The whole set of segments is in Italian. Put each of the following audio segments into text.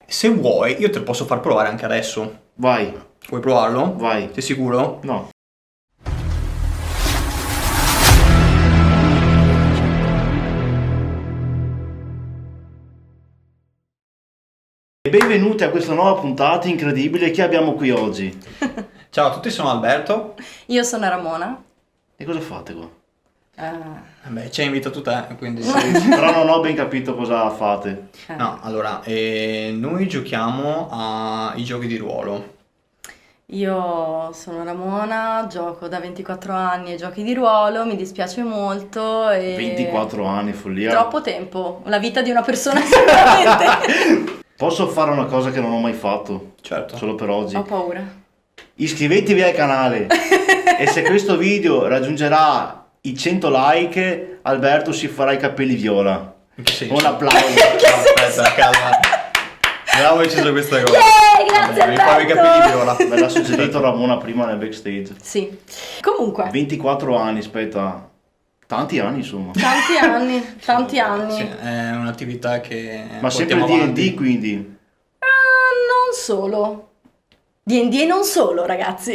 Se vuoi, io te lo posso far provare anche adesso. Vai, Vuoi provarlo? vai. Sei sicuro? No. E benvenuti a questa nuova puntata incredibile che abbiamo qui oggi. Ciao a tutti, sono Alberto. Io sono Ramona. E cosa fate qua? Beh, ci hai invitato te, quindi... Però non ho ben capito cosa fate. No, allora, noi giochiamo ai giochi di ruolo. Io sono Ramona, gioco da 24 anni ai giochi di ruolo, mi dispiace molto e... 24 anni, follia. Troppo tempo, la vita di una persona sicuramente. Posso fare una cosa che non ho mai fatto, Certo. solo per oggi. Ho paura. Iscrivetevi al canale e se questo video raggiungerà i 100 like, Alberto si farà i capelli viola. In che senso? Un applauso. Aspetta, calma. Non avevo deciso questa cosa. Grazie Mi fai i Alberto! capelli viola. Me l'ha suggerito Ramona prima nel backstage. Sì, comunque, 24 anni, aspetta. Tanti anni, insomma. tanti anni, tanti anni. Sì, è un'attività che Ma sempre portiamo D&D, avanti. quindi. Non solo. D&D e non solo, ragazzi.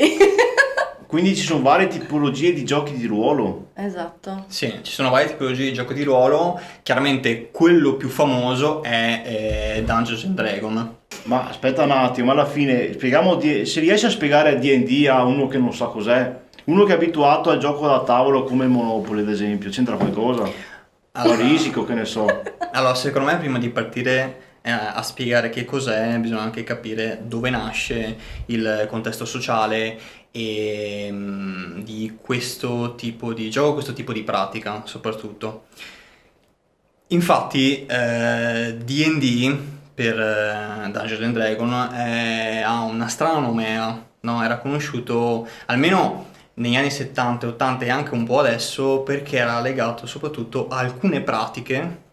Quindi ci sono varie tipologie di giochi di ruolo. Esatto. Sì, ci sono varie tipologie di giochi di ruolo. Chiaramente quello più famoso è Dungeons and Dragons. Ma aspetta un attimo, alla fine spieghiamo se riesci a spiegare D&D a uno che non sa cos'è. Uno che è abituato al gioco da tavolo come Monopoly, ad esempio, c'entra qualcosa? Allora- O Risico, che ne so. Allora, secondo me prima di partire a spiegare che cos'è, bisogna anche capire dove nasce il contesto sociale e di questo tipo di gioco, questo tipo di pratica soprattutto. Infatti, D&D per Dungeons and Dragons ha una strana nomea, no? Era conosciuto almeno negli anni 70 e 80 e anche un po' adesso perché era legato soprattutto a alcune pratiche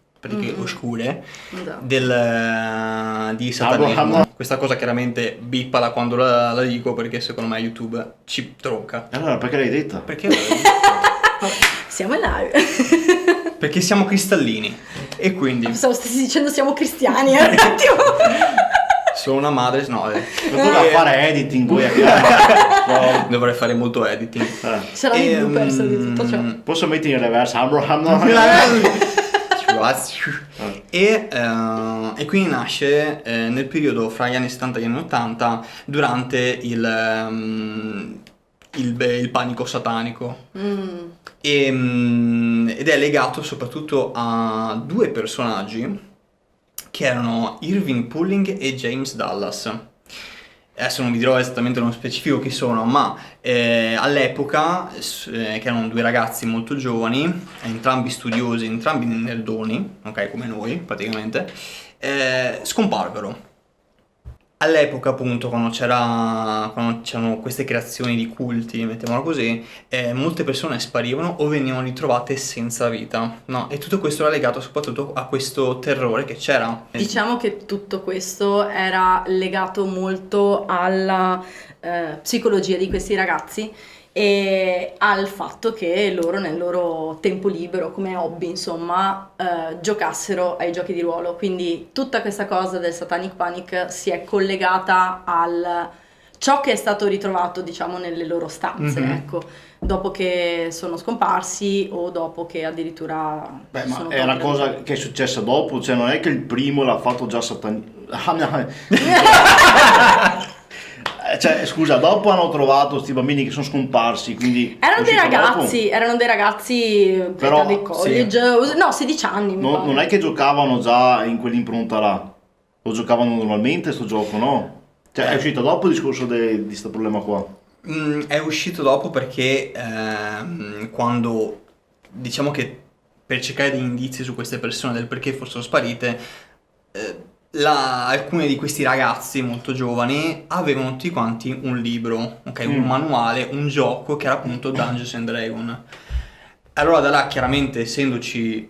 oscure Esatto. di satanismo. Abraham. Questa cosa chiaramente bippala quando la dico perché secondo me YouTube ci tronca. Allora, perché l'hai detta? Perché? Siamo in live. Perché siamo cristallini e quindi Pensavo stessi dicendo siamo cristiani, un attimo. sono una madre, no, Tocca fare editing poi a casa. dovrei fare molto editing. Saranno i bloopers di tutto ciò. Posso mettere in reverse Abraham? E quindi nasce nel periodo fra gli anni 70 e gli anni 80 durante il panico satanico. Ed è legato soprattutto a due personaggi che erano Irving Pulling e James Dallas. Adesso non vi dirò esattamente nello specifico chi sono, ma all'epoca, che erano due ragazzi molto giovani, entrambi studiosi, entrambi nerdoni, ok, come noi praticamente, scomparvero. All'epoca appunto quando c'erano queste creazioni di culti, mettiamola così, molte persone sparivano o venivano ritrovate senza vita, no? E tutto questo era legato soprattutto a questo terrore che c'era. Diciamo che tutto questo era legato molto alla psicologia di questi ragazzi e al fatto che loro nel loro tempo libero come hobby insomma giocassero ai giochi di ruolo, quindi tutta questa cosa del Satanic Panic si è collegata al ciò che è stato ritrovato diciamo nelle loro stanze, ecco, dopo che sono scomparsi o dopo che addirittura Beh, ma sono è una proprio- cosa che è successa dopo, cioè non è che il primo l'ha fatto già Cioè, scusa, dopo hanno trovato questi bambini che sono scomparsi, quindi... Erano dei uscito ragazzi Però, età di college, no 16 anni mi dopo. pare. Non è che giocavano già in quell'impronta là, lo giocavano normalmente sto gioco, no? Cioè è uscito dopo il discorso di questo problema qua. È uscito dopo perché quando diciamo che per cercare degli indizi su queste persone del perché fossero sparite, alcuni di questi ragazzi molto giovani avevano tutti quanti un libro, ok, un manuale, un gioco che era appunto Dungeons and Dragons. Allora da là chiaramente essendoci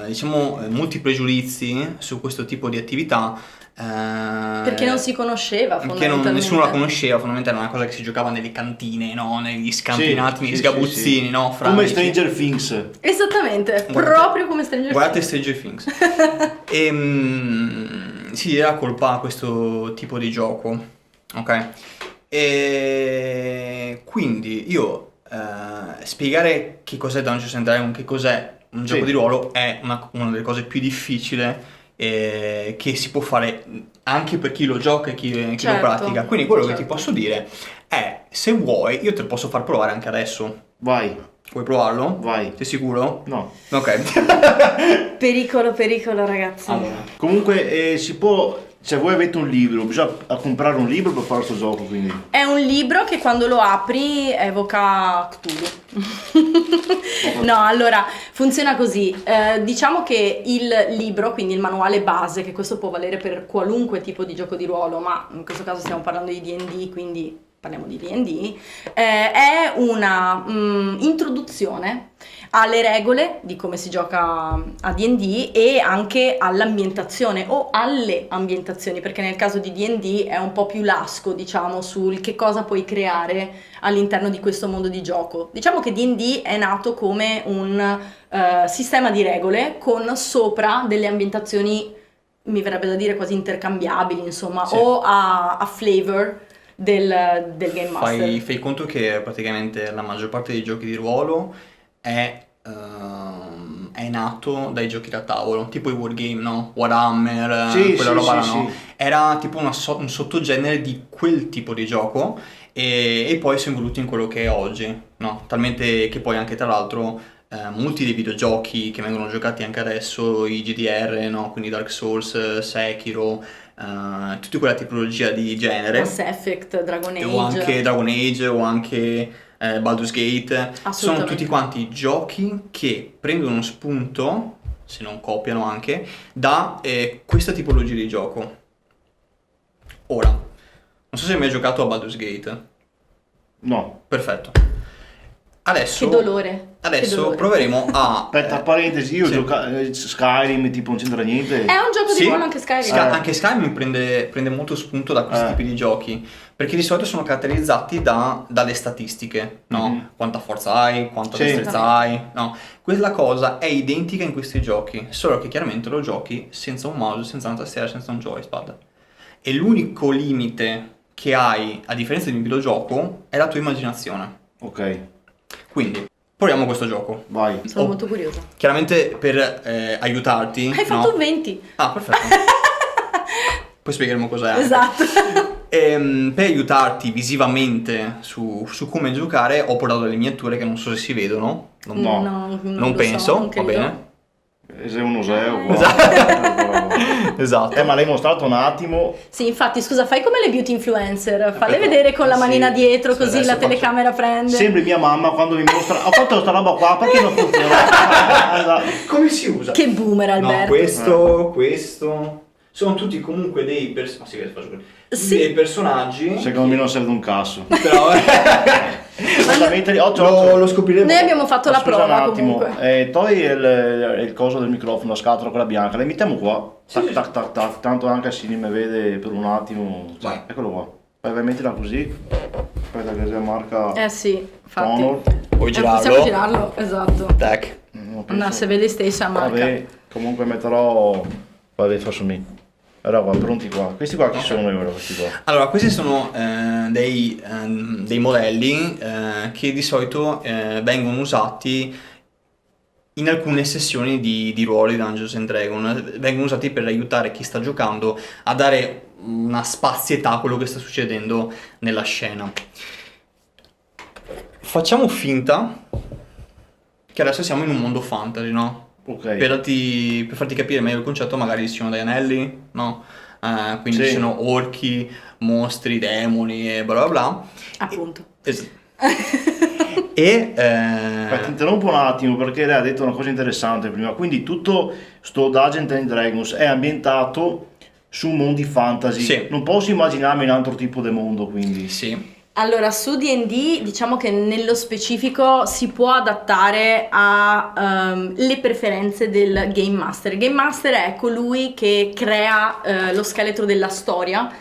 diciamo, molti pregiudizi su questo tipo di attività. Perché non si conosceva Perché fondamentalmente. nessuno la conosceva, fondamentalmente era una cosa che si giocava nelle cantine, no? Negli scampinati, negli sgabuzzini, sì. no? Fra Come amici. Stranger Things. Esattamente, Guardate- proprio come Stranger Guardate Things. Stranger Things. Sì, era colpa a questo tipo di gioco, ok? E quindi io spiegare che cos'è Dungeons and Dragons, che cos'è un gioco Sì. di ruolo è una delle cose più difficili che si può fare anche per chi lo gioca e chi lo Certo, pratica. Quindi quello che ti certo. posso dire è, se vuoi, io te lo posso far provare anche adesso. Vai, Vuoi provarlo? vai. Sei sicuro? No. Ok. Pericolo, ragazzi. Allora. Comunque si può, se voi avete un libro, bisogna comprare un libro per fare questo gioco, quindi. È un libro che quando lo apri evoca Cthulhu. No, allora funziona così. Diciamo che il libro, quindi il manuale base, che questo può valere per qualunque tipo di gioco di ruolo, ma in questo caso stiamo parlando di D&D, quindi parliamo di D&D, è una introduzione alle regole di come si gioca a D&D e anche all'ambientazione o alle ambientazioni, perché nel caso di D&D è un po' più lasco, diciamo, sul che cosa puoi creare all'interno di questo mondo di gioco. Diciamo che D&D è nato come un sistema di regole con sopra delle ambientazioni, mi verrebbe da dire quasi intercambiabili, insomma, Sì. o a flavor del Game Master. Fai conto che praticamente la maggior parte dei giochi di ruolo è nato dai giochi da tavolo, tipo i wargame, no? Warhammer, Sì, quella sì, roba sì, là, no? sì. Era tipo un sottogenere di quel tipo di gioco e poi sono evoluti in quello che è oggi, no? Talmente che poi anche tra l'altro molti dei videogiochi che vengono giocati anche adesso, i GDR, no? Quindi Dark Souls, Sekiro, tutta quella tipologia di genere. Mass Effect, Dragon Age. O anche Dragon Age o anche Baldur's Gate, sono Assolutamente. tutti quanti giochi che prendono spunto, se non copiano anche, da questa tipologia di gioco. Ora, non so se hai mai giocato a Baldur's Gate. No. Perfetto. Adesso, Che dolore. adesso che dolore. proveremo a... Aspetta, parentesi, io sì. gioco Skyrim, tipo non c'entra niente. È un gioco Sì, di ruolo anche Skyrim. Anche Skyrim prende molto spunto da questi tipi di giochi, perché di solito sono caratterizzati dalle statistiche, no? Mhm. Quanta forza hai, quanta Sì. destrezza hai, no? Quella cosa è identica in questi giochi, solo che chiaramente lo giochi senza un mouse, senza una tastiera, senza un joypad. E l'unico limite che hai, a differenza di un videogioco, è la tua immaginazione. Ok, Quindi, proviamo questo gioco. vai. Sono Oh. molto curiosa. Chiaramente per aiutarti... Hai fatto no? un 20. Ah, perfetto. Poi spiegheremo cos'è. anche. Esatto. Per aiutarti visivamente su come giocare ho portato delle miniature che non so se si vedono. Non, No. non non lo penso, so, non va credo. bene. Sei un museo qua. Esatto. Ma l'hai mostrato un attimo. Sì, infatti, scusa, fai come le beauty influencer. Falle Aspetta. vedere con la Sì. manina dietro, Sì, così adesso la faccio- telecamera prende. Sembri mia mamma quando mi mostra. Ho fatto sta roba qua, perché non funziona? Come si usa? Che boomer, No, Alberto. questo sono tutti comunque dei Sì. dei personaggi. Secondo me non serve un cazzo. Però Esattamente, lo scopriremo. Noi abbiamo fatto la Scusa prova un attimo, comunque. togli il coso del microfono, la scatola, quella bianca, la mettiamo qua. Sì, Tac, sì, tac, tac, tac, tanto anche se mi vede per un attimo. Vai. Eccolo qua. Vai, mettila così. Aspetta che sia marca Sì, infatti. Honor. Vuoi Possiamo girarlo? girarlo, esatto. Tac. Non penso- No, se vedi stessa marca. Vabbè, comunque metterò. Vabbè, faccio me. Allora qua, pronti qua. Questi qua chi sono ora questi qua? Allora, questi sono dei modelli che di solito vengono usati in alcune sessioni di ruolo di Dungeons and Dragons. Vengono usati per aiutare chi sta giocando a dare una spazietà a quello che sta succedendo nella scena. Facciamo finta che adesso siamo in un mondo fantasy, no? Ok. Per farti capire meglio il concetto, magari ci sono dei anelli, no? Quindi Sì. ci sono orchi, mostri, demoni e bla bla bla. Appunto. E Ti interrompo un attimo perché lei ha detto una cosa interessante prima. Quindi tutto sto Dungeons and Dragons è ambientato su mondi fantasy. Sì. Non posso immaginarmi un altro tipo di mondo, quindi. sì, Allora, su D&D diciamo che nello specifico si può adattare a le preferenze del Game Master. Il Game Master è colui che crea lo scheletro della storia,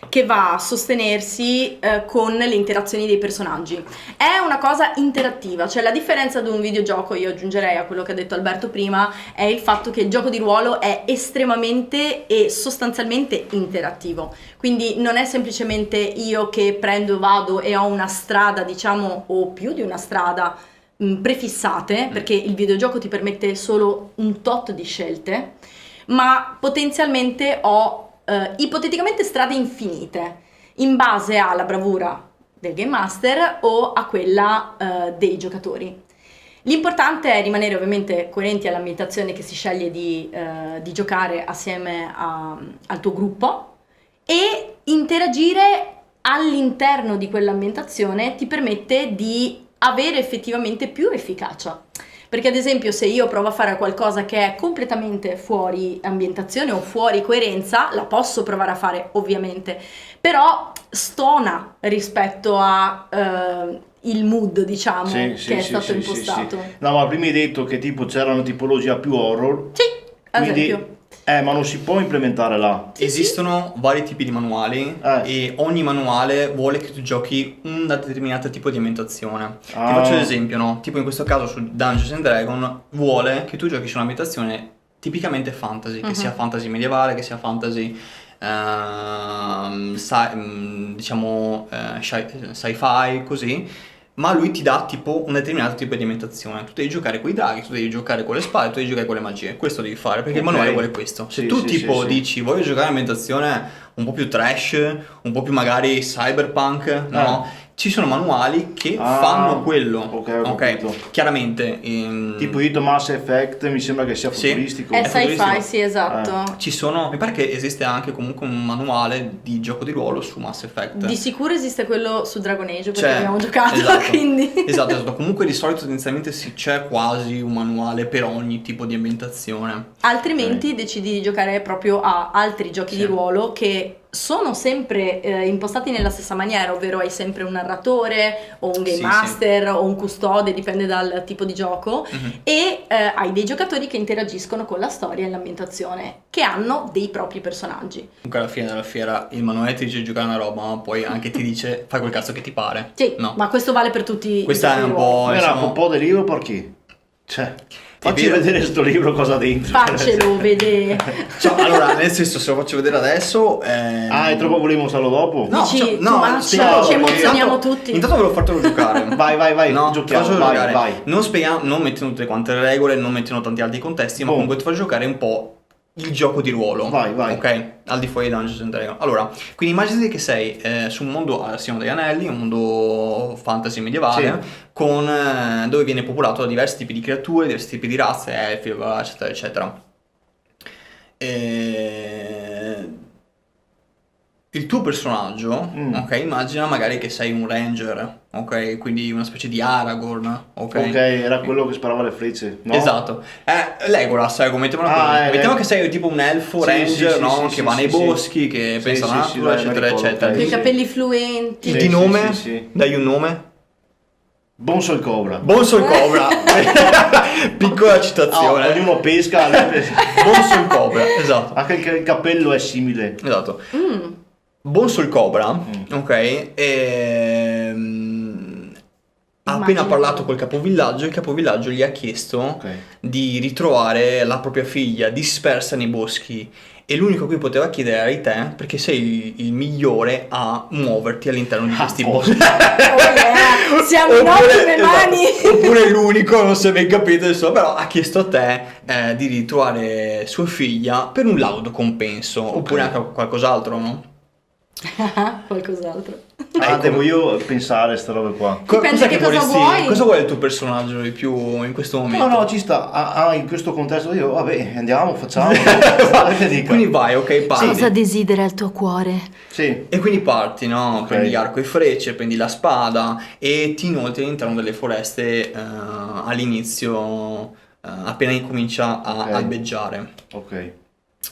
che va a sostenersi con le interazioni dei personaggi. È una cosa interattiva, cioè la differenza di un videogioco, io aggiungerei a quello che ha detto Alberto prima, è il fatto che il gioco di ruolo è estremamente e sostanzialmente interattivo. Quindi non è semplicemente io che prendo, vado e ho una strada, diciamo, o più di una strada prefissate, perché il videogioco ti permette solo un tot di scelte, ma potenzialmente ho ipoteticamente strade infinite in base alla bravura del Game Master o a quella dei giocatori. L'importante è rimanere ovviamente coerenti all'ambientazione che si sceglie di giocare assieme al tuo gruppo, e interagire all'interno di quell'ambientazione ti permette di avere effettivamente più efficacia. Perché ad esempio se io provo a fare qualcosa che è completamente fuori ambientazione o fuori coerenza, la posso provare a fare ovviamente, però stona rispetto a il mood, diciamo, che è stato impostato. Sì. No, ma prima hai detto che tipo c'era una tipologia più horror. Sì, ad quindi, esempio. ma non si può implementare là. Esistono vari tipi di manuali e ogni manuale vuole che tu giochi un determinato tipo di ambientazione. Ti faccio l'esempio, no? Tipo in questo caso su Dungeons and Dragons vuole che tu giochi su un'ambientazione tipicamente fantasy, che sia fantasy medievale, che sia fantasy sci-fi, così. Ma lui ti dà tipo un determinato tipo di ambientazione. Tu devi giocare con i draghi, tu devi giocare con le spade, tu devi giocare con le magie. Questo devi fare perché il manuale vuole questo. Se tu dici voglio giocare un'ambientazione un po' più trash, un po' più magari cyberpunk, no? Ci sono manuali che fanno quello. Ok. Chiaramente tipo io Mass Effect mi sembra che sia futuristico. È sci-fi, sì, esatto. Ci sono, mi pare che esiste anche comunque un manuale di gioco di ruolo su Mass Effect. Di sicuro esiste quello su Dragon Age perché abbiamo giocato, quindi esatto. Comunque di solito tendenzialmente c'è quasi un manuale per ogni tipo di ambientazione. Altrimenti decidi di giocare proprio a altri giochi di ruolo che sono sempre impostati nella stessa maniera, ovvero hai sempre un narratore o un game master o un custode, dipende dal tipo di gioco, e hai dei giocatori che interagiscono con la storia e l'ambientazione, che hanno dei propri personaggi. Comunque alla fine della fiera il manuale ti dice giocare una roba, ma poi anche ti dice fai quel cazzo che ti pare. Sì, no. Ma questo vale per tutti. Questa è un po'... Era un po' di libro perché? Cioè... Facci vedere sto libro cosa dentro. Faccelo vedere. Allora, nel senso, se lo faccio vedere adesso... è troppo, volevo usarlo dopo? No, ci emozioniamo tutti. Intanto ve lo fatelo giocare. Vai, no, giochiamo, vai. Non spieghiamo, non mettendo tutte quante le regole, non mettendo tanti altri contesti, ma comunque ti faccio giocare un po' il gioco di ruolo. Vai. Ok? Al di fuori di Dungeons and Dragons. Allora, quindi immaginati che sei su un mondo al Signore degli Anelli, un mondo fantasy medievale, con dove viene popolato da diversi tipi di creature, diversi tipi di razze, elfi, eccetera, eccetera. Il tuo personaggio, ok, immagina magari che sei un ranger, ok, quindi una specie di Aragorn, ok, era quello che sparava le frecce, no? Esatto, Legolas, mettiamo che sei tipo un elfo ranger, no? Che va nei boschi, che pensa alla natura, eccetera, eccetera. Con i capelli fluenti. Di nome? Dai un nome? Bonso il Cobra. Piccola citazione. Ognuno pesca. Bonso il Cobra, esatto. Anche il cappello è simile. Esatto. Bonso il Cobra, ok, ha appena parlato col capovillaggio. Il capovillaggio gli ha chiesto di ritrovare la propria figlia dispersa nei boschi, e l'unico a cui poteva chiedere eri te, perché sei il migliore a muoverti all'interno di questi boschi. Siamo in ottime mani. Oppure l'unico, non si è ben capito adesso, però ha chiesto a te di ritrovare sua figlia per un laudo compenso, oppure anche qualcos'altro, no? Qualcos'altro. Devo io pensare a sta roba qua. Cosa vuoi il tuo personaggio di più in questo momento? No, ci sta. In questo contesto io, vabbè, andiamo, facciamo. Quindi vai, ok, parti. Cosa desidera il tuo cuore? Sì. E quindi parti, no? Prendi l'arco e frecce, prendi la spada e ti inoltri all'interno delle foreste all'inizio, appena incomincia a albeggiare. Ok.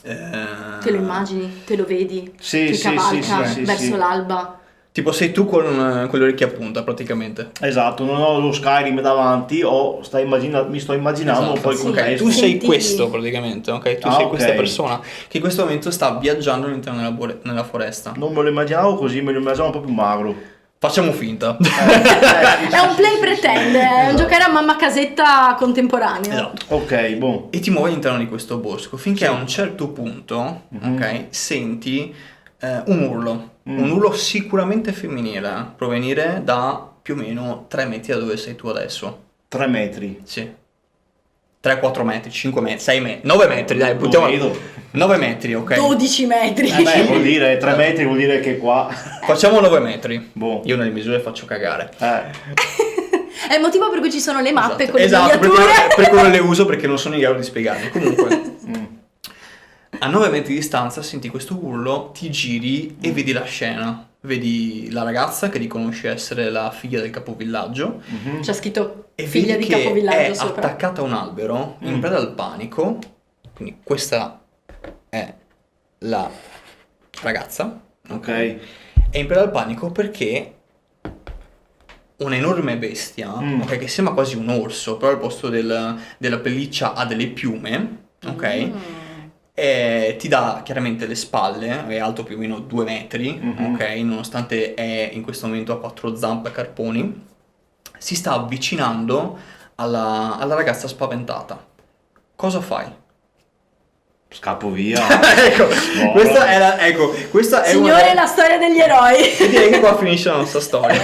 Te lo immagini? Te lo vedi? Che cavalca verso l'alba? Tipo sei tu con le orecchie a punta praticamente. Esatto, non ho lo Skyrim davanti, mi sto immaginando un po' il Sì. contesto. Tu sei Senti- questo praticamente, ok? Tu Ah, sei ok. questa persona che in questo momento sta viaggiando all'interno nella foresta. Non me lo immaginavo così, me lo immaginavo un po' più magro. Facciamo finta. È un play pretende, è un giocare a mamma casetta contemporaneo. Esatto. Ok, boh. E ti muovi all'interno di questo bosco finché a un certo punto, ok, senti un urlo. Un urlo sicuramente femminile, provenire da più o meno 3 metri da dove sei tu adesso. 3 metri. Sì. 3-4 metri, 5 metri, 6 metri, 9 metri, dai, buttiamo. vedo. 9 metri, ok. 12 metri. Beh, vuol dire 3 metri, vuol dire che qua. Facciamo 9 metri. Boh. Io nelle misure faccio cagare. È il motivo per cui ci sono le mappe con le Esatto, miniature. per quello le uso perché non sono in grado di spiegarle. Comunque, a 9 metri di distanza senti questo urlo, ti giri e vedi la scena. Vedi la ragazza che riconosce essere la figlia del capovillaggio C'è scritto e figlia vedi di che capovillaggio è sopra. attaccata a un albero in preda al panico. Quindi questa è la ragazza. Ok. È in preda al panico perché un'enorme bestia, ok, che sembra quasi un orso, però al posto della pelliccia ha delle piume, ok? E ti dà chiaramente le spalle, è alto più o meno 2 metri, ok? Nonostante è in questo momento a 4 zampe a carponi, si sta avvicinando alla ragazza spaventata. Cosa fai? Scappo via. Ecco, No. questa è Signore, una... la storia degli eroi. E direi che qua finisce la nostra storia.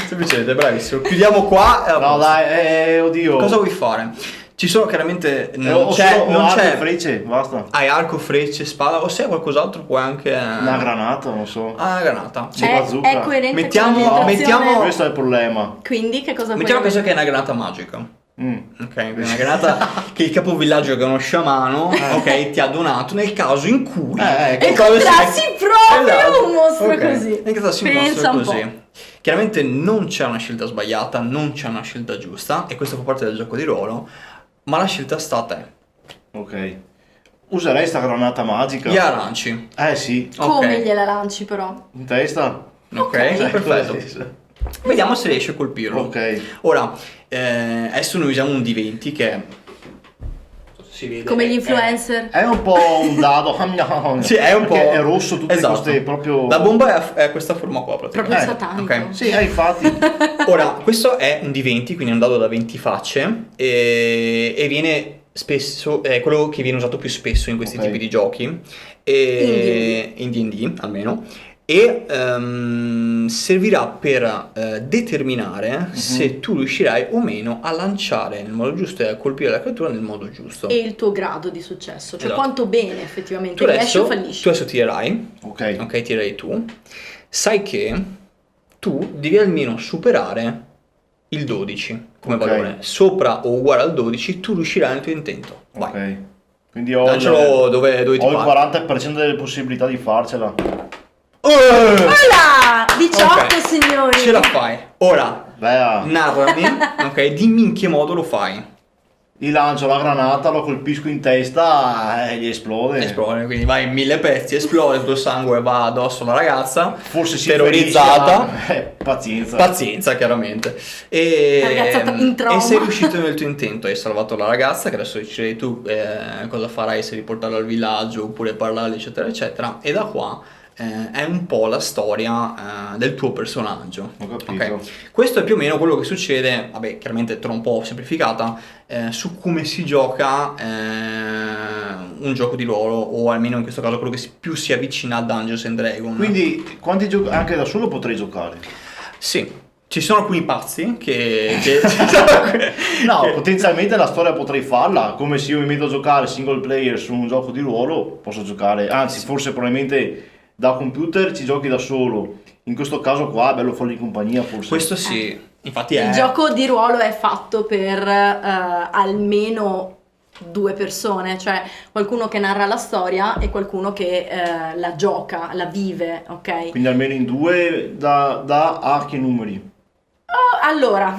Semplicemente, bravissimo. Chiudiamo qua. No, dai, oddio. Cosa vuoi fare? Ci sono chiaramente... Ho solo non arco e c'è... frecce, basta. Hai arco, frecce, spada, o se hai qualcos'altro puoi anche... Una granata, non so. Ah, una granata. Sì. È bazooka. coerente Mettiamo- con l'ambientazione. mettiamo- Questo è il problema. Quindi che cosa Mettiamo puoi caso che è una granata magica. Mm. Ok, quindi una granata che il capovillaggio, che è uno sciamano, ok, ti ha donato nel caso in cui... Ecco. Incontrassi proprio un mostro Ok, così. incontrassi un Pensa mostro un così. Chiaramente non c'è una scelta sbagliata, non c'è una scelta giusta, e questo fa parte del gioco di ruolo, ma la scelta sta a te. Ok. Userei sta granata magica. Gli aranci. Sì. Come Ok. gliela lanci però? In testa. Ok, perfetto. Vediamo se riesci a colpirlo. Ok. Ora, adesso noi usiamo un D20 che si vede. Come gli influencer. È un po' un dado. Sì, è un po'. Perché è rosso, tutte Esatto. queste proprio. La bomba è questa forma qua praticamente. Proprio satanico. ok. Sì, infatti. Ora, questo è un D20, quindi è un dado da 20 facce e viene spesso, è quello che viene usato più spesso in questi Ok. tipi di giochi, e, in D&D almeno, e servirà per determinare se tu riuscirai o meno a lanciare nel modo giusto e a colpire la creatura nel modo giusto. E il tuo grado di successo, cioè Esatto. quanto bene effettivamente Tu riesci o adesso, fallisci. tu adesso tirerai, Ok. ok, tirerai tu, sai che tu devi almeno superare il 12 come Ok. valore, sopra o uguale al 12 tu riuscirai nel tuo intento. Vai. Ok. Quindi ho, Lancialo dove ti ho il pare. 40% delle possibilità di farcela. Voilà! 18 Ok. signori! Ce la fai. Ora, Beh, narrami, ok, dimmi in che modo lo fai. gli lancio la granata, lo colpisco in testa e gli esplode. Esplode, quindi vai in 1000 pezzi, esplode, il tuo sangue va addosso alla ragazza, Forse si terrorizzata. ferisce, ma- pazienza. Pazienza, chiaramente. E, La ragazza in trauma. e sei riuscito nel tuo intento, hai salvato la ragazza, che adesso deciderai tu cosa farai, se riportarla al villaggio oppure parlarle, eccetera, eccetera. E da qua è un po' la storia del tuo personaggio. Ho capito. Ok? Questo è più o meno quello che succede, vabbè, chiaramente te l'ho un po' semplificata, su come si gioca un gioco di ruolo, o almeno in questo caso quello che più si avvicina a Dungeons and Dragons. Quindi quanti anche da solo potrei giocare? Sì, ci sono alcuni pazzi che No, che- potenzialmente la storia potrei farla, come se io mi metto a giocare single player su un gioco di ruolo, posso giocare, anzi forse probabilmente da computer ci giochi da solo. In questo caso qua è bello farlo in compagnia forse. Questo sì, infatti è... Il gioco di ruolo è fatto per almeno 2 persone, cioè qualcuno che narra la storia e qualcuno che la gioca, la vive, ok? Quindi almeno in due da a che numeri? Allora,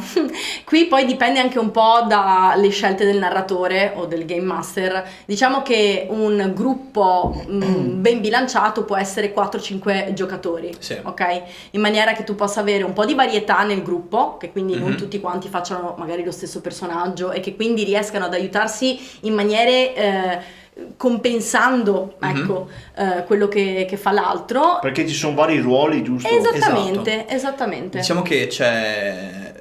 qui poi dipende anche un po' dalle scelte del narratore o del game master. Diciamo che un gruppo ben bilanciato può essere 4-5 giocatori, Sì. ok? In maniera che tu possa avere un po' di varietà nel gruppo, che quindi non tutti quanti facciano magari lo stesso personaggio e che quindi riescano ad aiutarsi in maniere compensando, ecco, quello che fa l'altro. Perché ci sono vari ruoli, giusto? Esattamente, esattamente. Diciamo che c'è...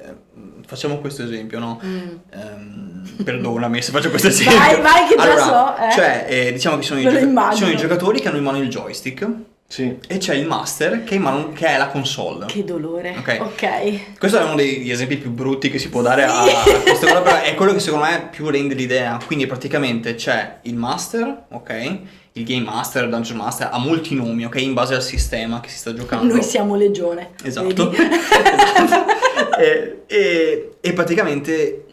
Facciamo questo esempio, no? Perdonami se faccio questo esempio. Vai, che già allora, so, Cioè, diciamo che sono Me lo immagino. sono i giocatori che hanno in mano il joystick Sì. e c'è il master che, che è la console. Che dolore. Ok. Ok. Questo è uno degli esempi più brutti che si può dare a questa cosa, però è quello che secondo me più rende l'idea. Quindi praticamente c'è il master, ok? Il game master, il dungeon master, ha molti nomi, ok? In base al sistema che si sta giocando. Noi siamo legione. Esatto. vedi? Esatto. E praticamente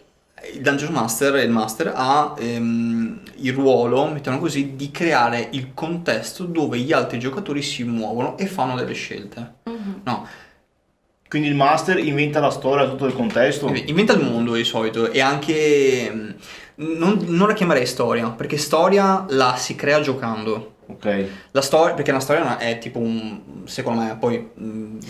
il Dungeon Master e il Master ha il ruolo, mettiamo così, di creare il contesto dove gli altri giocatori si muovono e fanno delle scelte. No, Quindi il master inventa la storia, tutto il contesto. inventa il mondo di solito e anche... non la chiamerei storia, perché storia la si crea giocando. Ok. La storia, perché una storia è tipo secondo me, poi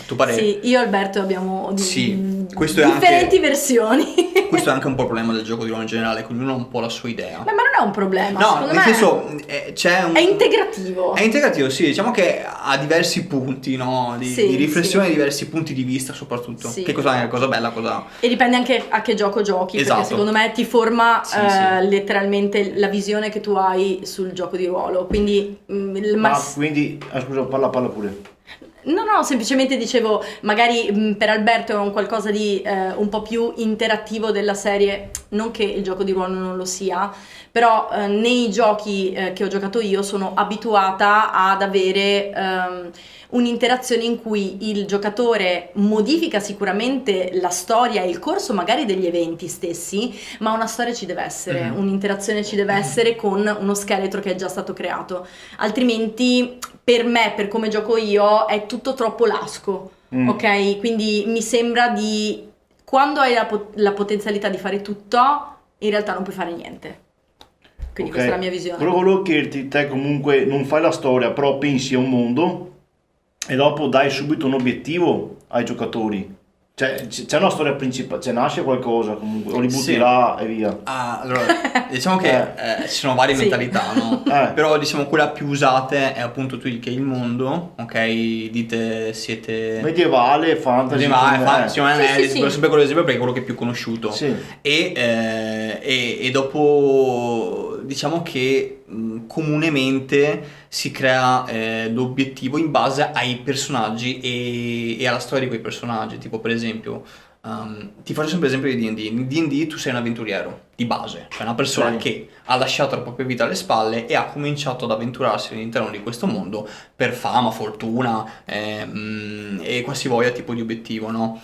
tu parere... Sì, io e Alberto abbiamo Sì, questo è differenti anche- versioni. Questo è anche un po' il problema del gioco di ruolo in generale, che ognuno ha un po' la sua idea. Ma non è un problema, No, secondo nel me senso, c'è un... è integrativo. È integrativo, sì, diciamo che ha diversi punti, no? Sì, di riflessione, sì. diversi punti di vista soprattutto. Sì. Che cosa è cosa bella, cosa... E dipende anche a che gioco giochi, Esatto. perché secondo me ti forma Sì, sì. letteralmente la visione che tu hai sul gioco di ruolo. Quindi Ma quindi, scusa, parla pure. No, semplicemente dicevo, magari per Alberto è un qualcosa di un po' più interattivo della serie, non che il gioco di ruolo non lo sia, però nei giochi che ho giocato io sono abituata ad avere un'interazione in cui il giocatore modifica sicuramente la storia e il corso magari degli eventi stessi, ma una storia ci deve essere, un'interazione ci deve essere con uno scheletro che è già stato creato, altrimenti per me, per come gioco io, è tutto troppo lasco, ok? Quindi mi sembra di... quando hai la potenzialità di fare tutto, in realtà non puoi fare niente. Quindi Ok. questa è la mia visione. Quello volevo chiederti, te comunque non fai la storia, però pensi a un mondo e dopo dai subito un obiettivo ai giocatori. Cioè, c'è una storia principale, cioè nasce qualcosa comunque, o li butti Sì. là e via. Ah, allora, diciamo che ci sono varie Sì. mentalità, no? Però diciamo quella più usata è appunto tu che il mondo, ok? Dite siete... Medievale, fantasy. Sì, ma Sì, è sì, sì. sempre quello esempio perché è quello che è più conosciuto. Sì. E dopo diciamo che comunemente si crea l'obiettivo in base ai personaggi e alla storia di quei personaggi. Tipo per esempio, ti faccio sempre l'esempio di D&D. In D&D tu sei un avventuriero di base, cioè una persona Sì. che ha lasciato la propria vita alle spalle e ha cominciato ad avventurarsi all'interno di questo mondo per fama, fortuna e qualsivoglia tipo di obiettivo, no?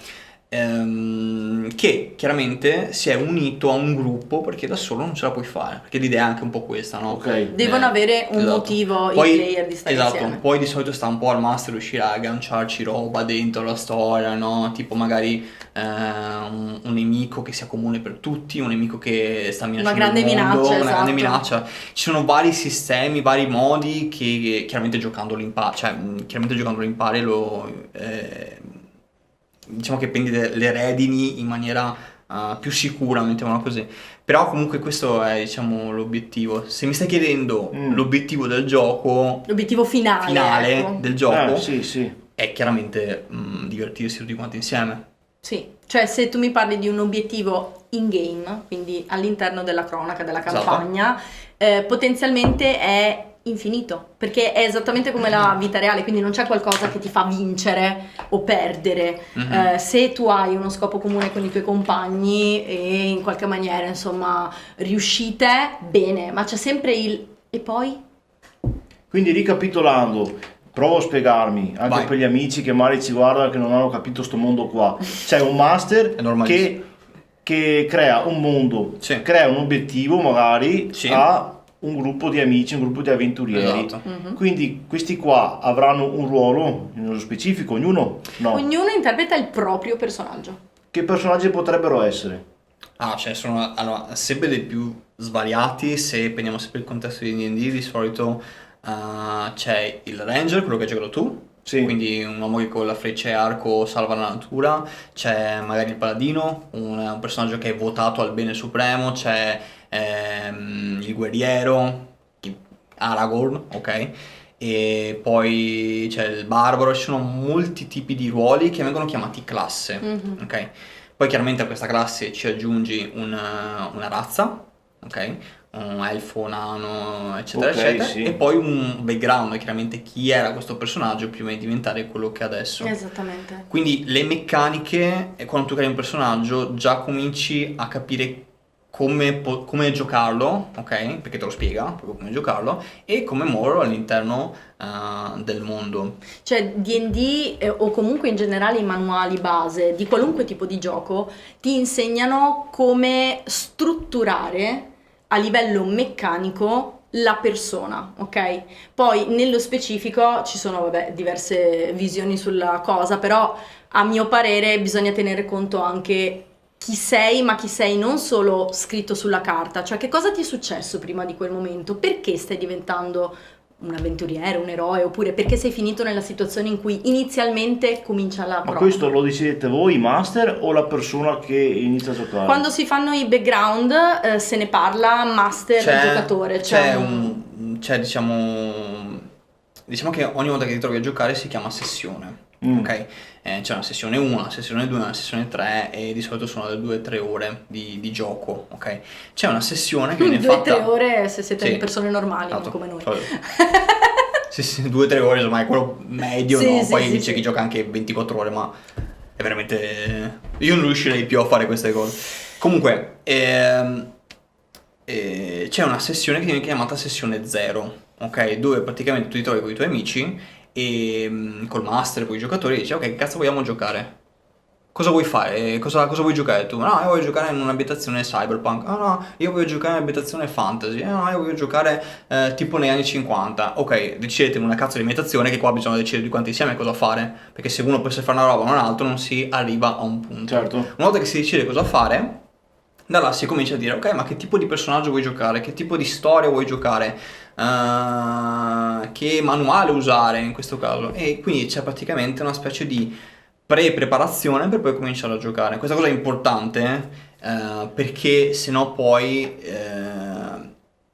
Che chiaramente si è unito a un gruppo perché da solo non ce la puoi fare, perché l'idea è anche un po' questa, no? Ok. Devono avere un Esatto. motivo Poi- i player di stare esatto, insieme. poi di solito sta un po' al master riuscire a agganciarci roba dentro la storia, no? Tipo magari un nemico che sia comune per tutti, un nemico che sta minacciando grande il mondo, minaccia, una grande esatto. minaccia. Ci sono vari sistemi, vari modi che chiaramente giocandolo impari, cioè chiaramente giocandolo impari diciamo che prendi le redini in maniera più sicura, mettiamola così. Però comunque questo è, diciamo, l'obiettivo. Se mi stai chiedendo l'obiettivo del gioco, L'obiettivo finale, ecco. del gioco, Sì. è chiaramente divertirsi tutti quanti insieme. Sì, cioè se tu mi parli di un obiettivo in game, quindi all'interno della cronaca, della Esatto. campagna, potenzialmente è infinito, perché è esattamente come la vita reale, quindi non c'è qualcosa che ti fa vincere o perdere. Se tu hai uno scopo comune con i tuoi compagni e in qualche maniera, insomma, riuscite, bene, ma c'è sempre il e poi? Quindi ricapitolando, provo a spiegarmi, anche Vai. per gli amici che magari ci guardano che non hanno capito sto mondo qua. C'è un master È normalissimo. che crea un mondo, Sì. crea un obiettivo magari Sì. a un gruppo di amici, un gruppo di avventurieri. Esatto. Quindi questi qua avranno un ruolo nello specifico, ognuno? No. Ognuno interpreta il proprio personaggio. che personaggi potrebbero essere? Sono sempre dei più svariati. Se prendiamo sempre il contesto di D&D, di solito c'è il Ranger, quello che hai giocato tu, Sì. quindi un uomo che con la freccia e arco salva la natura. C'è magari il Paladino, un personaggio che è votato al bene supremo. C'è il guerriero, Aragorn, ok? E poi c'è il barbaro. Ci sono molti tipi di ruoli che vengono chiamati classe, ok? Poi chiaramente a questa classe ci aggiungi una razza, ok? Un elfo, nano, eccetera, Ok, eccetera. sì. E poi un background, chiaramente chi era questo personaggio prima di diventare quello che è adesso. Esattamente. Quindi le meccaniche, e quando tu crei un personaggio già cominci a capire come giocarlo, ok? Perché te lo spiega proprio come giocarlo e come muoverlo all'interno del mondo. Cioè D&D o comunque in generale i manuali base di qualunque tipo di gioco ti insegnano come strutturare a livello meccanico la persona, ok? Poi nello specifico ci sono diverse visioni sulla cosa, però a mio parere bisogna tenere conto anche chi sei, ma chi sei non solo scritto sulla carta, cioè che cosa ti è successo prima di quel momento, perché stai diventando un avventuriere, un eroe, oppure perché sei finito nella situazione in cui inizialmente comincia la Ma prova. questo lo decidete voi, master, o la persona che inizia a giocare? Quando si fanno i background se ne parla master e giocatore. Diciamo che ogni volta che ti trovi a giocare si chiama sessione, ok? C'è una sessione 1, una sessione 2, una sessione 3 e di solito sono da 2-3 ore di gioco, ok? C'è una sessione che viene 2-3 fatta... ore se siete Sì, persone normali, non esatto. come noi. Sì, 2-3 ore, insomma, è quello medio, Sì, no? sì, Poi sì, c'è sì. chi gioca anche 24 ore, ma è veramente... Io non riuscirei più a fare queste cose. Comunque, c'è una sessione che viene chiamata sessione 0, ok? Dove praticamente tu ti trovi con i tuoi amici e col master, con i giocatori, e dici ok, che cazzo vogliamo giocare? Cosa vuoi fare? Cosa vuoi giocare tu? No, io voglio giocare in un'ambientazione cyberpunk. Ah no, io voglio giocare in un'ambientazione fantasy. Ah no, io voglio giocare tipo negli anni 50. Ok, decidete una cazzo di ambientazione, che qua bisogna decidere di quanti insieme cosa fare. Perché se uno pensa fare una roba o un altro non si arriva a un punto. Certo. Una volta che si decide cosa fare, da là si comincia a dire ok, ma che tipo di personaggio vuoi giocare? Che tipo di storia vuoi giocare? Che manuale usare in questo caso? E quindi c'è praticamente una specie di preparazione per poi cominciare a giocare. Questa cosa è importante perché sennò poi,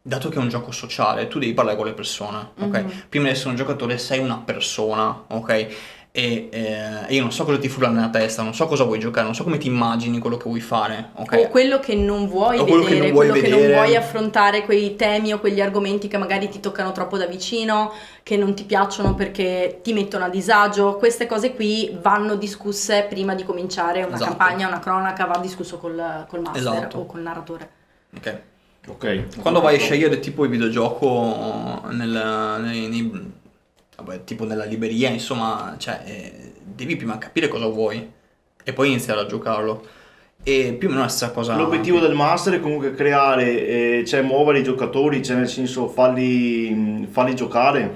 dato che è un gioco sociale, tu devi parlare con le persone, ok? Prima di essere un giocatore sei una persona, ok? E io non so cosa ti frulla nella testa, non so cosa vuoi giocare, non so come ti immagini quello che vuoi fare, ok? O quello che non vuoi O quello che vedere, non vuoi quello che non vedere. vuoi affrontare, quei temi o quegli argomenti che magari ti toccano troppo da vicino, che non ti piacciono perché ti mettono a disagio. Queste cose qui vanno discusse prima di cominciare una Esatto. campagna, una cronaca, va discusso col master Esatto. o col narratore. Ok. Ok. Quando vai a scegliere tipo il videogioco tipo nella libreria, insomma, cioè, devi prima capire cosa vuoi e poi iniziare a giocarlo. E più o meno è la stessa cosa. L'obiettivo del master è comunque creare, cioè muovere i giocatori, cioè nel senso farli giocare.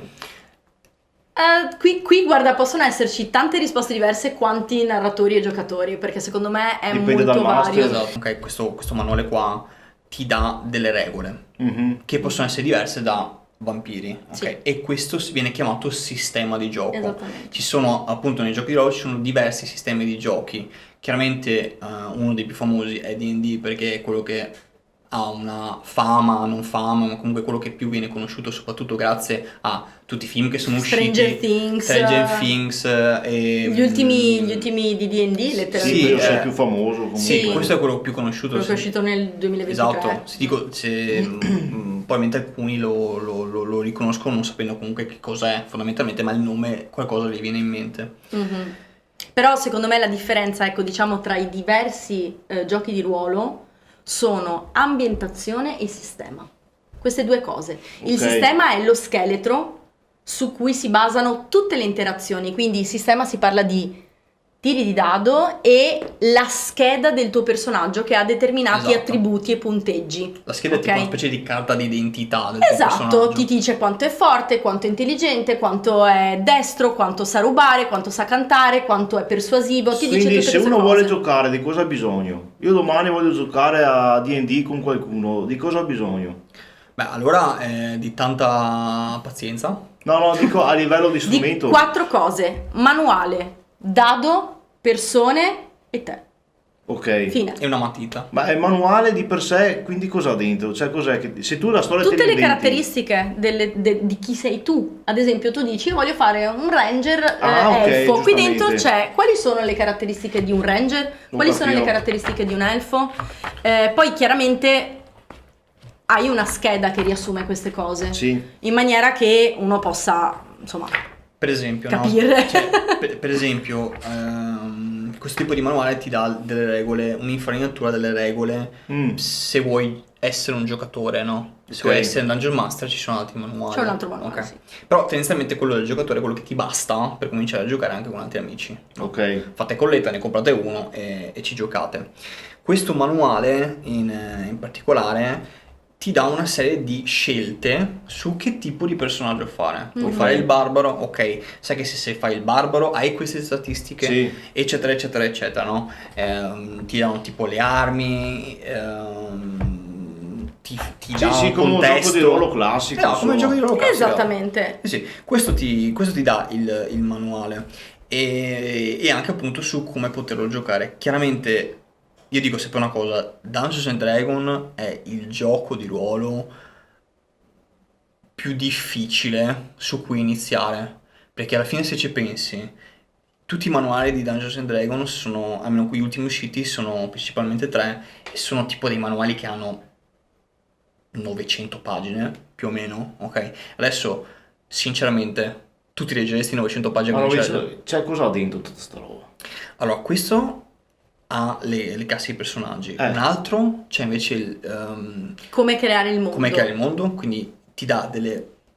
Qui guarda, possono esserci tante risposte diverse quanti narratori e giocatori, perché secondo me è Dipende molto dal master. vario. Esatto. Ok, questo manuale qua ti dà delle regole Mhm. che possono essere diverse da vampiri, ok? Sì. E questo viene chiamato sistema di gioco. Esattamente. Ci sono appunto nei giochi di ruolo ci sono diversi sistemi di giochi. Chiaramente uno dei più famosi è D&D perché è quello che ha una fama, non fama, ma comunque quello che più viene conosciuto soprattutto grazie a tutti i film che sono usciti. Stranger Stranger Things e Gli ultimi di D&D, Sì, letteralmente. Sì, penso sia il più famoso comunque. Sì, Sì. questo è quello più conosciuto. Quello che è sì. uscito nel 2023. Esatto, probabilmente alcuni lo riconoscono non sapendo comunque che cos'è fondamentalmente, ma il nome qualcosa gli viene in mente. Mhm. Però secondo me la differenza, ecco, diciamo, tra i diversi giochi di ruolo sono ambientazione e sistema. Queste due cose. Il Ok. sistema è lo scheletro su cui si basano tutte le interazioni, quindi il sistema si parla di tiri di dado e la scheda del tuo personaggio che ha determinati Esatto. attributi e punteggi. La scheda è tipo Ok? una specie di carta d'identità del tuo Esatto, personaggio. ti dice quanto è forte, quanto è intelligente, quanto è destro, quanto sa rubare, quanto sa cantare, quanto è persuasivo, ti dice Quindi tutte se queste uno cose. vuole giocare, di cosa ha bisogno? Io domani voglio giocare a D&D con qualcuno, di cosa ha bisogno? Beh, allora di tanta pazienza. No, dico a livello di Di strumento. 4 cose: manuale, dado, persone e te. Ok. Fine. E una matita. Ma è manuale di per sé, quindi cosa ha dentro? Cioè cos'è che... Se tu la storia te Tutte le inventi- caratteristiche di chi sei tu. Ad esempio, tu dici: io voglio fare un ranger Ok, elfo. Qui dentro giustamente. c'è quali sono le caratteristiche di un ranger, quali sono le capito. caratteristiche di un elfo. Poi chiaramente hai una scheda che riassume queste cose Sì. in maniera che uno possa, insomma, Per esempio, no? capire. Cioè, per esempio, questo tipo di manuale ti dà delle regole, un'infarinatura delle regole Mm. se vuoi essere un giocatore, no? Se Ok. vuoi essere un Dungeon Master ci sono altri manuali. C'è un altro manuale, Ok. sì. Però tendenzialmente quello del giocatore è quello che ti basta per cominciare a giocare anche con altri amici. Ok. Fate colletta, ne comprate uno e ci giocate. Questo manuale in particolare ti dà una serie di scelte su che tipo di personaggio fare. Vuoi Mhm. fare il barbaro? Ok, sai che se fai il barbaro hai queste statistiche, Sì. eccetera, eccetera, eccetera, no? Ti danno tipo le armi, ti dà Sì, un come un contesto. gioco di ruolo classico. No, come un gioco di ruolo classico. Esattamente. Sì, questo ti dà il manuale e anche appunto su come poterlo giocare. Chiaramente io dico sempre una cosa, Dungeons and Dragons è il gioco di ruolo più difficile su cui iniziare, perché alla fine se ci pensi, tutti i manuali di Dungeons and Dragons sono, almeno quelli ultimi usciti, sono principalmente 3 e sono tipo dei manuali che hanno 900 pagine, più o meno, ok? Adesso, sinceramente, tu ti leggeresti 900 pagine Ma come non c'è? c'è, cioè, cosa ha dentro tutta sta roba? Allora, questo ha le classi dei personaggi, un altro c'è invece Come creare il mondo. come creare il mondo, quindi ti dà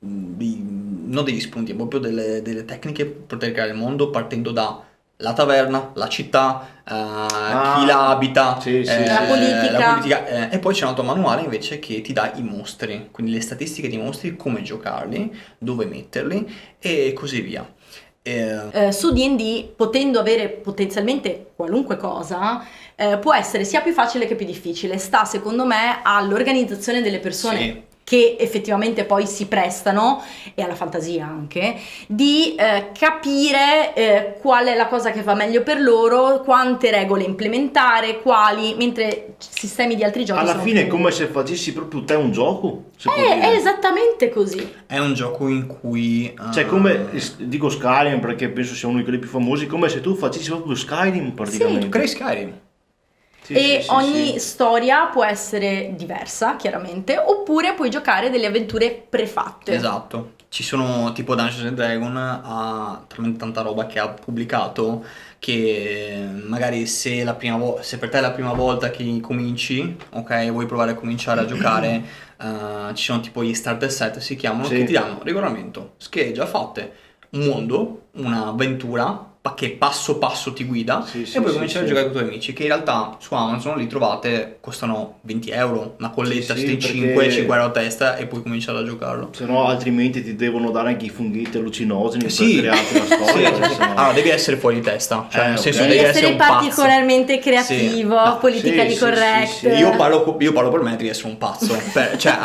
non degli spunti, proprio delle tecniche per poter creare il mondo partendo da la taverna, la città, chi la abita, sì, sì, La politica. e poi c'è un altro manuale invece che ti dà i mostri, quindi le statistiche dei mostri, come giocarli, dove metterli e così via. Su D&D, potendo avere potenzialmente qualunque cosa, può essere sia più facile che più difficile. Sta, secondo me, all'organizzazione delle persone Sì. che effettivamente poi si prestano, e alla fantasia anche, di capire qual è la cosa che va meglio per loro, quante regole implementare, quali, mentre sistemi di altri giochi Alla sono fine è più... come se facessi proprio te un gioco. si può È dire. esattamente così. È un gioco in cui... Cioè, come dico Skyrim perché penso sia uno di quelli più famosi, come se tu facessi proprio Skyrim praticamente. crei Skyrim. Sì, E sì, sì, ogni sì. storia può essere diversa, chiaramente, oppure puoi giocare delle avventure prefatte. Esatto, ci sono tipo Dungeons and Dragons ha talmente tanta roba che ha pubblicato che magari se per te è la prima volta che cominci, ok, vuoi provare a cominciare a giocare, ci sono tipo gli starter set si chiamano, Sì. che ti danno regolamento, schede già fatte, un mondo, un'avventura che passo passo ti guida Sì, e sì, poi sì, cominciare sì. a giocare con i tuoi amici, che in realtà su Amazon li trovate, costano 20 euro, una colletta, Sì, siete in perché- 5 euro a testa e puoi cominciare a giocarlo. Se no, altrimenti ti devono dare anche i funghetti allucinogeni Sì. per crearti la storia. Sì, adesso no. allora devi essere fuori di testa, cioè nel ok. senso Devi devi essere un pazzo. particolarmente creativo, Sì. politically sì, sì, correct. sì, sì. Io parlo per me, devi essere un pazzo. Cioè,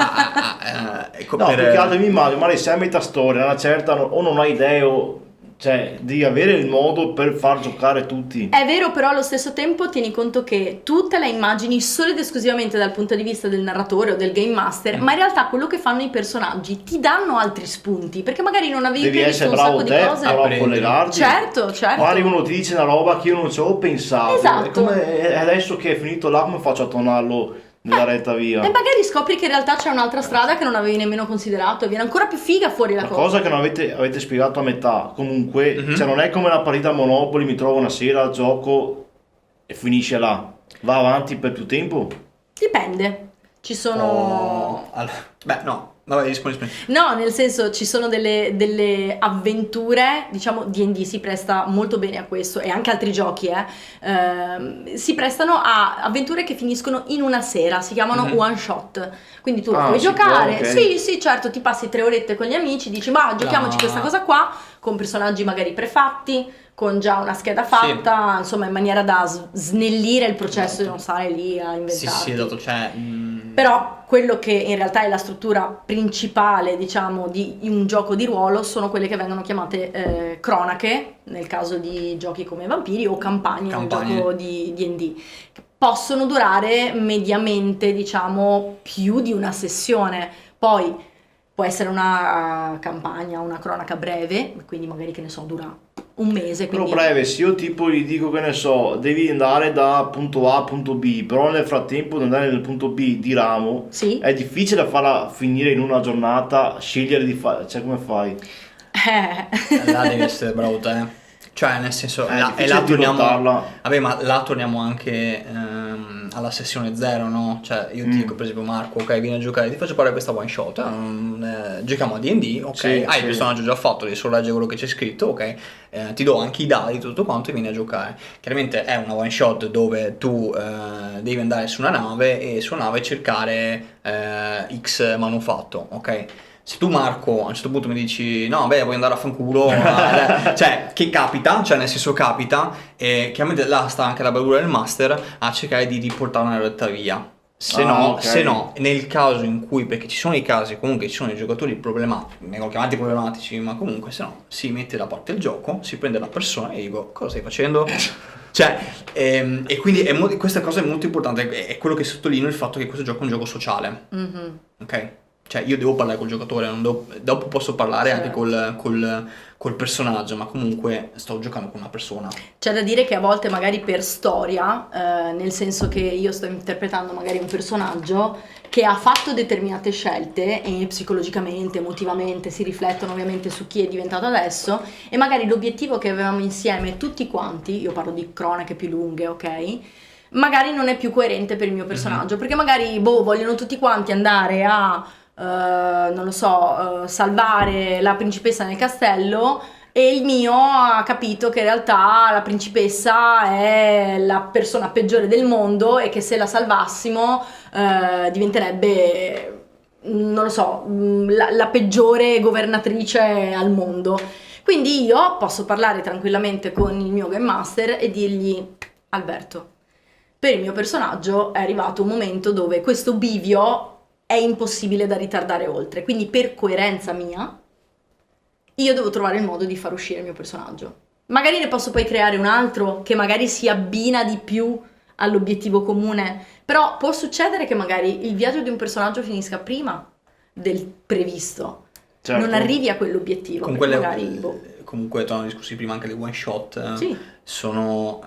ecco, No, per- più che altro mi immagino, magari sei a metà storia, una certa, o non hai idee, o cioè di avere il modo per far giocare tutti. È vero, però allo stesso tempo tieni conto che tu te la immagini solo ed esclusivamente dal punto di vista del narratore o del game master, ma in realtà quello che fanno i personaggi ti danno altri spunti, perché magari non avevi Devi previsto essere un bravo sacco te, di cose. però a Apprendi. collegarti. Certo, certo. Magari uno ti dice una roba che io non ci ho pensato. Esatto. È come adesso che è finito là, come faccio a tornarlo nella retta via? E magari scopri che in realtà c'è un'altra strada che non avevi nemmeno considerato e viene ancora più figa fuori la La cosa. cosa che non avete spiegato a metà, comunque, Mhm. cioè non è come una partita a Monopoli, mi trovo una sera, gioco e finisce là. Va avanti per più tempo? Dipende. Ci sono... Beh, no, Vabbè, rispondi. No, nel senso ci sono delle avventure, diciamo D&D si presta molto bene a questo e anche altri giochi si prestano a avventure che finiscono in una sera, si chiamano one shot, quindi tu puoi giocare, okay. sì certo, ti passi 3 orette con gli amici, dici ma giochiamoci questa cosa qua, con personaggi magari prefatti, con già una scheda fatta, insomma in maniera da snellire il processo di non stare lì a inventarti. Sì, esatto, cioè... Però quello che in realtà è la struttura principale, diciamo, di un gioco di ruolo sono quelle che vengono chiamate cronache, nel caso di giochi come Vampiri, o campagne nel gioco di D&D. Possono durare mediamente, diciamo, più di una sessione. Poi può essere una campagna, una cronaca breve, quindi magari, che ne so, dura un mese. Però Quindi... breve, se io tipo gli dico, che ne so, devi andare da punto A a punto B, però nel frattempo di andare nel punto B di ramo, Sì. è difficile farla finire in una giornata, scegliere di fare, cioè come fai? Là devi essere bravo te. Cioè, nel senso, È là difficile torniamo. pilottarla. Vabbè, ma là torniamo anche alla sessione 0, no? Cioè, io ti dico, per esempio, Marco, ok, vieni a giocare, ti faccio fare questa one shot. Giochiamo a D&D, ok? Sì, Hai sì. il personaggio già fatto, devi solo leggere quello che c'è scritto, ok? Ti do anche i dadi, tutto quanto, e vieni a giocare. Chiaramente è una one shot dove tu devi andare su una nave e sulla nave cercare X manufatto, ok? Se tu, Marco, a un certo punto mi dici no, beh, vuoi andare a fanculo, cioè, che capita, cioè nel senso capita, e chiaramente là sta anche la bravura del master a cercare di riportare una retta via. Se no, nel caso in cui, perché ci sono i casi, comunque ci sono i giocatori problematici, vengono chiamati problematici, ma comunque se no si mette da parte il gioco, si prende la persona e dico, cosa stai facendo? Cioè, e quindi questa cosa è molto importante, è quello che sottolineo, il fatto che questo gioco è un gioco sociale, ok? Cioè io devo parlare col giocatore, dopo posso parlare anche col personaggio, ma comunque sto giocando con una persona. C'è da dire che a volte magari per storia, nel senso che io sto interpretando magari un personaggio che ha fatto determinate scelte e psicologicamente, emotivamente si riflettono ovviamente su chi è diventato adesso, e magari l'obiettivo che avevamo insieme tutti quanti, io parlo di cronache più lunghe, ok? Magari non è più coerente per il mio personaggio, perché magari vogliono tutti quanti andare a non lo so, salvare la principessa nel castello, e il mio ha capito che in realtà la principessa è la persona peggiore del mondo e che se la salvassimo diventerebbe, non lo so, la peggiore governatrice al mondo. Quindi io posso parlare tranquillamente con il mio Game Master e dirgli: Alberto, per il mio personaggio è arrivato un momento dove questo bivio è impossibile da ritardare oltre, quindi per coerenza mia io devo trovare il modo di far uscire il mio personaggio. Magari ne posso poi creare un altro che magari si abbina di più all'obiettivo comune, però può succedere che magari il viaggio di un personaggio finisca prima del previsto, Certo. non arrivi a quell'obiettivo. Comunque, magari, comunque tu hanno discusso prima anche le one shot, Sì. sono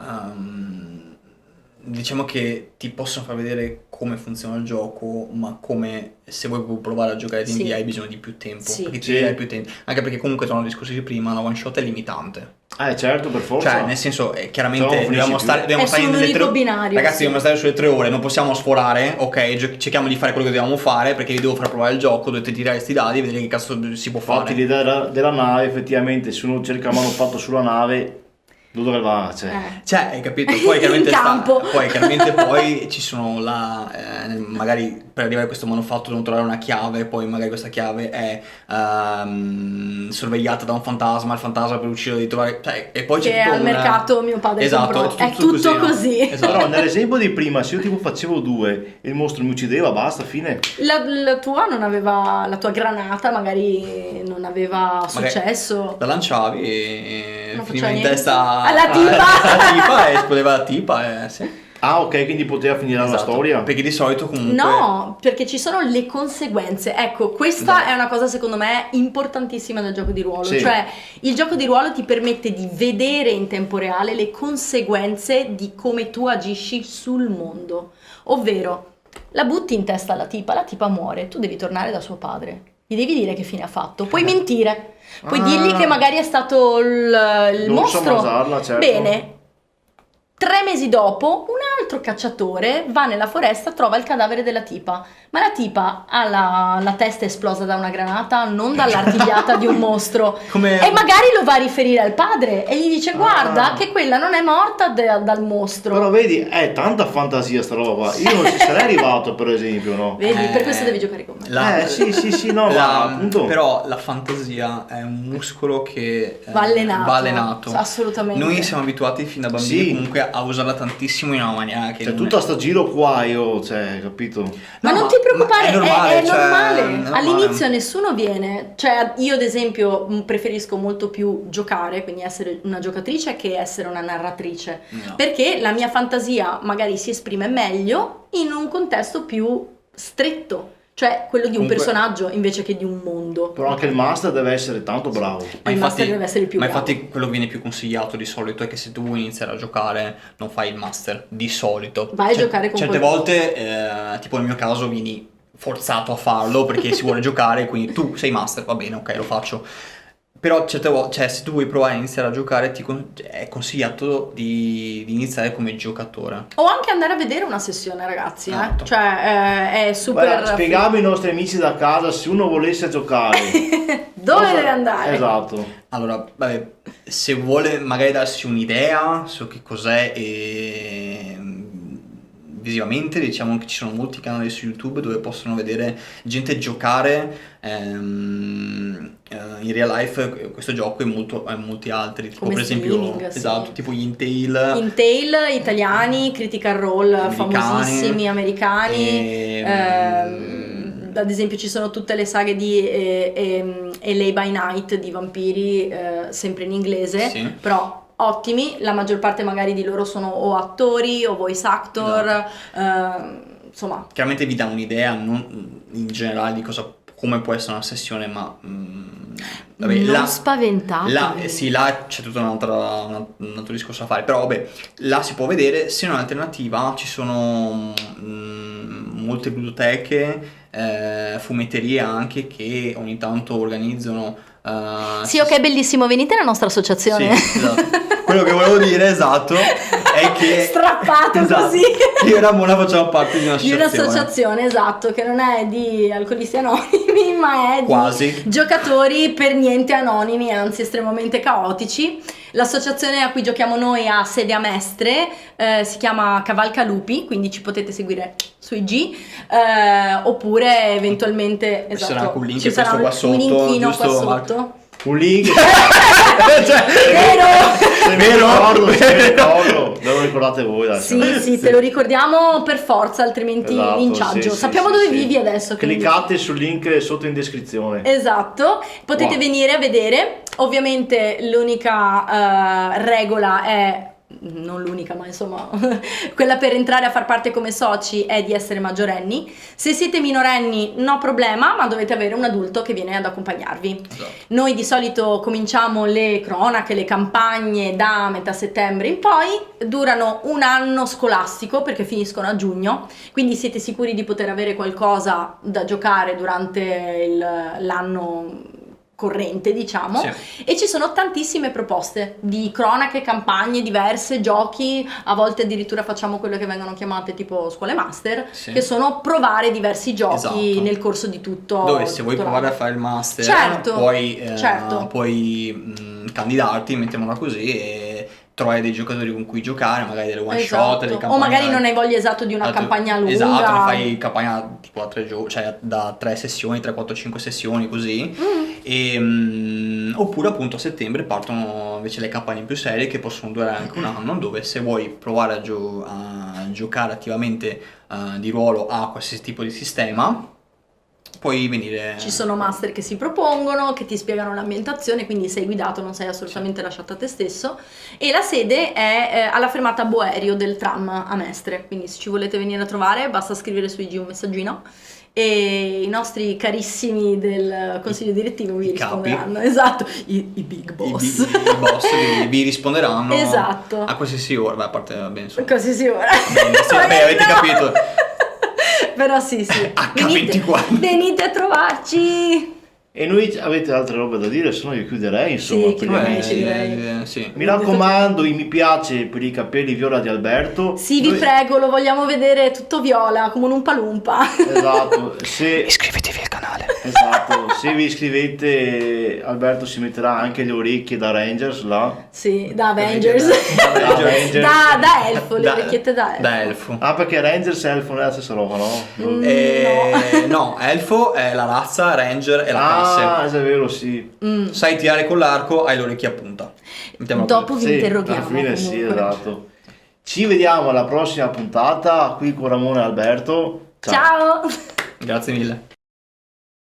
diciamo che ti possono far vedere come funziona il gioco, ma come se vuoi provare a giocare D&D Sì. hai bisogno di più tempo, Sì. perché ti hai più tempo, anche perché comunque tu hanno discusso prima, la one shot è limitante. Certo, per forza. Cioè, nel senso, chiaramente Se no non finisci dobbiamo più. stare È su un nelle unico binario, Ragazzi, sì. dobbiamo stare sulle 3 ore, non possiamo sforare, ok? Cerchiamo di fare quello che dobbiamo fare, perché vi devo far provare il gioco, dovete tirare questi dadi e vedere che cazzo si può Infatti fare. l'idea della nave, effettivamente, se uno cerca manufatto sulla nave, dove va? Cioè, hai capito? Poi chiaramente In campo. poi ci sono magari per arrivare a questo manufatto devono trovare una chiave, poi magari questa chiave è sorvegliata da un fantasma, il fantasma per riuscire a trovare, cioè, e poi c'è Che tutto al mercato mio padre esatto, comprò. È tutto no? così. Esatto. Però nell'esempio di prima, se io tipo facevo 2 e il mostro mi uccideva, basta, fine. La tua non aveva, la tua granata magari non aveva successo. La lanciavi e Non finiva faceva in niente. testa Alla tipa! alla tipa e esplodeva la tipa, sì. Ah, ok, quindi poteva finire la Esatto, storia. perché di solito comunque No, perché ci sono le conseguenze. Ecco, questa è una cosa secondo me importantissima del gioco di ruolo. Sì. Cioè, il gioco di ruolo ti permette di vedere in tempo reale le conseguenze di come tu agisci sul mondo. Ovvero, la butti in testa alla tipa, la tipa muore, tu devi tornare da suo padre. Gli devi dire che fine ha fatto. Puoi mentire. Puoi dirgli che magari è stato il L'orso a mostro. mangiarla, certo. Bene. 3 mesi dopo, un altro cacciatore va nella foresta, trova il cadavere della tipa. Ma la tipa ha la testa esplosa da una granata, non dall'artigliata di un mostro. Come- E magari lo va a riferire al padre e gli dice guarda che quella non è morta dal mostro. Però vedi, è tanta fantasia sta roba qua. Io non ci sarei arrivato, per esempio, no? Vedi, per questo devi giocare con me. Sì, no, ma appunto... Però la fantasia è un muscolo che Va allenato, va assolutamente. Noi siamo abituati fin da bambini Sì. comunque a usarla tantissimo in una maniera che Cioè, non tutta sta giro qua, io, cioè, capito? Ma No, non ti preoccupare, è normale, è cioè, normale. è normale. All'inizio nessuno viene. Cioè, io ad esempio preferisco molto più giocare, quindi essere una giocatrice, che essere una narratrice. No. Perché la mia fantasia magari si esprime meglio in un contesto più stretto, cioè quello di un Comunque- personaggio invece che di un mondo. Però anche il master deve essere tanto bravo. Il master deve essere il più ma bravo. infatti quello che viene più consigliato di solito è che se tu vuoi iniziare a giocare non fai il master, di solito. Vai a giocare con certe qualcuno. volte, tipo nel mio caso, vieni forzato a farlo perché si vuole giocare, quindi tu sei master, va bene, ok, lo faccio. Però certe volte, cioè, se tu vuoi provare a iniziare a giocare, è consigliato di iniziare come giocatore. O anche andare a vedere una sessione, ragazzi. Esatto. Cioè, è super. Guarda, spieghiamo ai nostri amici da casa se uno volesse giocare. Dove cosa- deve andare? Esatto. Allora, vabbè, se vuole magari darsi un'idea su che cos'è visivamente, diciamo che ci sono molti canali su YouTube dove possono vedere gente giocare in real life questo gioco e molti altri, tipo Come per esempio, streaming, sì. esatto, tipo gli Intel, Intel, italiani, Critical Role, Americani. famosissimi americani. Ad esempio ci sono tutte le saghe di LA by Night di vampiri, sempre in inglese, Sì. però ottimi. La maggior parte magari di loro sono o attori o voice actor, insomma. chiaramente vi dà un'idea non in generale di come può essere una sessione, ma vabbè, Non spaventatevi. Sì, là c'è tutto un altro discorso da fare, però vabbè, là si può vedere. Se no, in alternativa ci sono molte biblioteche, fumetterie anche, che ogni tanto organizzano. Sì, ok, bellissimo, venite alla nostra associazione. Sì, esatto. Quello che volevo dire, esatto, è che Strappato esatto, così. io e Ramona facciamo parte di Di un'associazione. un'associazione, esatto, che non è di alcolisti anonimi, ma è Quasi. di giocatori per niente anonimi, anzi estremamente caotici. L'associazione a cui giochiamo noi ha sede a Mestre, si chiama Cavalcalupi, quindi ci potete seguire su IG, oppure eventualmente Ci sarà anche un link ci sarà questo qua un sotto, linkino qua giusto, sotto. Un link. Vero? Se mi ricordo, se mi ricordo. Ve lo ricordate voi adesso. Sì, te lo ricordiamo per forza, altrimenti Esatto, linciaggio. sì, Sappiamo sì, dove sì. vivi adesso. quindi- Cliccate sul link sotto in descrizione. Esatto, potete Wow. venire a vedere. Ovviamente l'unica regola è, non l'unica, ma insomma, quella per entrare a far parte come soci è di essere maggiorenni. Se siete minorenni, no problema, ma dovete avere un adulto che viene ad accompagnarvi. Esatto. Noi di solito cominciamo le cronache, le campagne da metà settembre in poi, durano un anno scolastico perché finiscono a giugno, quindi siete sicuri di poter avere qualcosa da giocare durante l'anno corrente, diciamo. Sì. E ci sono tantissime proposte di cronache, campagne diverse, giochi, a volte addirittura facciamo quelle che vengono chiamate tipo scuole master, Sì. che sono provare diversi giochi Esatto. nel corso di tutto. Dove se vuoi tutto provare a l'anno. fare il master, Certo, puoi, certo. candidarti, mettiamola così, e trovare dei giocatori con cui giocare, magari delle one Esatto. shot, delle O campagne. magari non hai voglia esatto di una Esatto. campagna lunga. Esatto, ne fai campagna tipo da 3 giochi, cioè da 3 sessioni, 3, 4, 5 sessioni così. Oppure appunto a settembre partono invece le campagne più serie che possono durare anche un anno, dove se vuoi provare a giocare attivamente di ruolo a qualsiasi tipo di sistema, puoi venire. Ci sono master che si propongono, che ti spiegano l'ambientazione, quindi sei guidato, non sei assolutamente lasciato a te stesso. E la sede è alla fermata Boerio del tram a Mestre, quindi se ci volete venire a trovare basta scrivere su IG un messaggino e i nostri carissimi del consiglio direttivo vi I capi. risponderanno. Esatto, i big I boss. i boss vi risponderanno Esatto. a qualsiasi ora. Beh, a parte va bene, insomma. Così si ora. bene, sì, vabbè, avete capito. Però sì, sì. H24. Venite a trovarci. E noi avete altre robe da dire, se no io chiuderei, insomma. Sì, per chiuderei. gli Beh, ci direi. Sì. Mi raccomando, i mi piace per i capelli viola di Alberto. Sì, vi Noi- prego, lo vogliamo vedere tutto viola, come un Umpa Lumpa. Esatto, se, Iscrivetevi al canale. esatto, se vi iscrivete Alberto si metterà anche le orecchie da Rangers là. Sì, da Avengers. Da Avengers. Da elfo, le orecchiette da elfo. Da elfo. Ah, perché Rangers e Elfo non è la stessa roba, no? No, elfo è la razza, ranger è la classe. È vero, sì. Sai tirare con l'arco, hai le orecchie a punta. Mettiamola Dopo così. vi Sì, interroghiamo. alla fine sì, comunque. esatto. Ci vediamo alla prossima puntata qui con Ramone e Alberto. Ciao! Grazie mille.